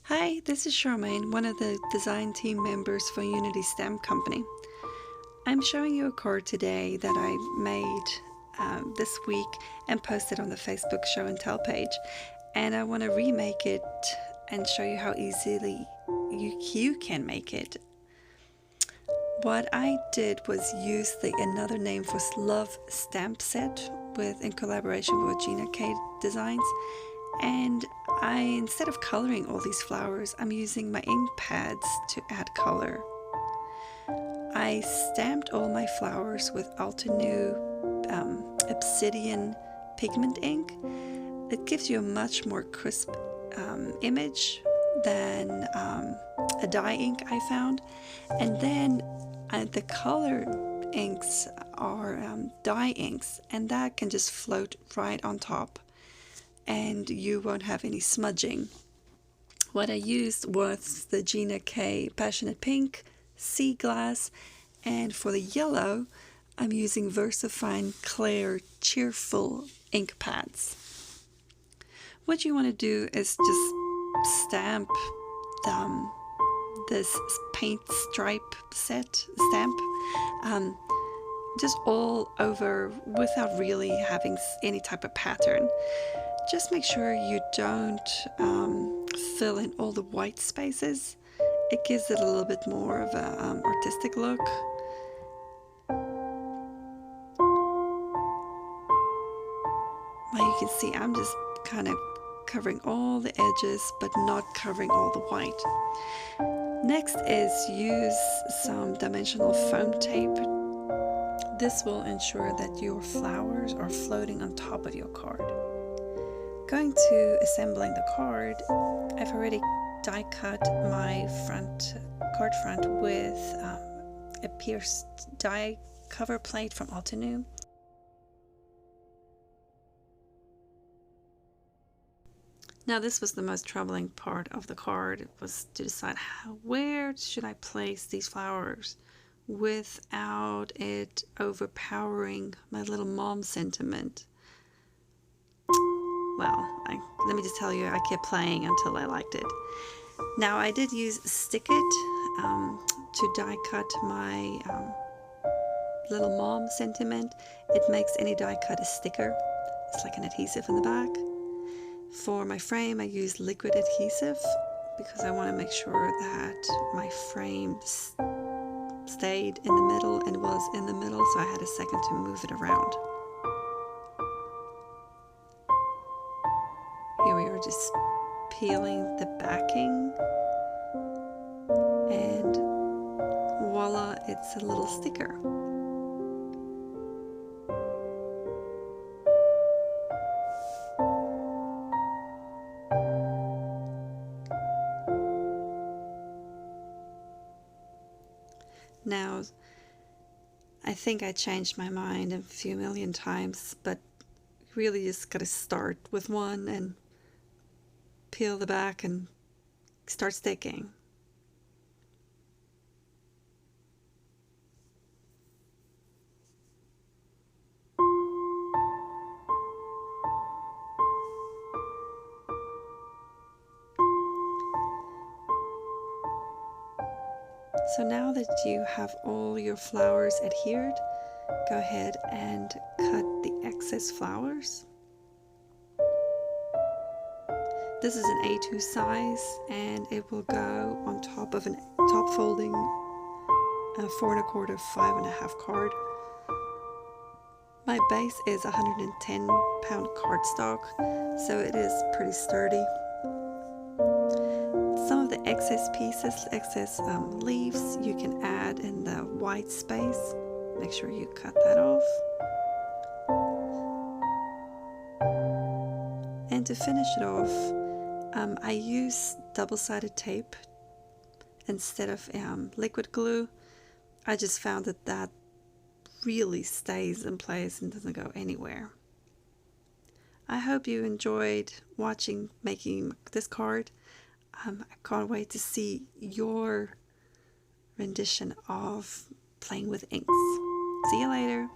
Hi, this is Charmaine, one of the design team members for Unity Stamp Company. I'm showing you a card today that I made this week and posted on the Facebook Show and Tell page. And I want to remake it and show you how easily you can make it. What I did was use the Another Name for Love stamp set in collaboration with Gina K Designs. And instead of coloring all these flowers, I'm using my ink pads to add color. I stamped all my flowers with Altenew Obsidian pigment ink. It gives you a much more crisp image than a dye ink I found. And then the color inks are dye inks, and that can just float right on top, and you won't have any smudging. What I used was the Gina K Passionate Pink, Sea Glass, and for the yellow, I'm using VersaFine Clear Cheerful ink pads. What you want to do is just stamp this paint stripe set stamp just all over without really having any type of pattern. Just make sure you don't fill in all the white spaces. It gives it a little bit more of an artistic look. Well, you can see I'm just kind of covering all the edges but not covering all the white. Next is use some dimensional foam tape. This will ensure that your flowers are floating on top of your card. Going to assembling the card, I've already die cut my card front with a pierced die cover plate from Altenew. Now this was the most troubling part of the card, was to decide where should I place these flowers without it overpowering my little mom sentiment. Well, let me just tell you, I kept playing until I liked it. Now I did use Stick It to die cut my little mom sentiment. It makes any die cut a sticker. It's like an adhesive in the back. For my frame, I used liquid adhesive because I want to make sure that my frame stayed in the middle and was in the middle, so I had a second to move it around. Here we are just peeling the backing, and voila, it's a little sticker. Now, I think I changed my mind a few million times, but really just got to start with one and peel the back and start sticking. So now that you have all your flowers adhered, go ahead and cut the excess flowers. This is an A2 size, and it will go on top of a top folding 4 1/4, 5 1/2 card. My base is 110 pound cardstock, so it is pretty sturdy. Some of the excess pieces, leaves, you can add in the white space. Make sure you cut that off. And to finish it off, I use double-sided tape instead of liquid glue. I just found that really stays in place and doesn't go anywhere. I hope you enjoyed making this card. I can't wait to see your rendition of playing with inks. See you later.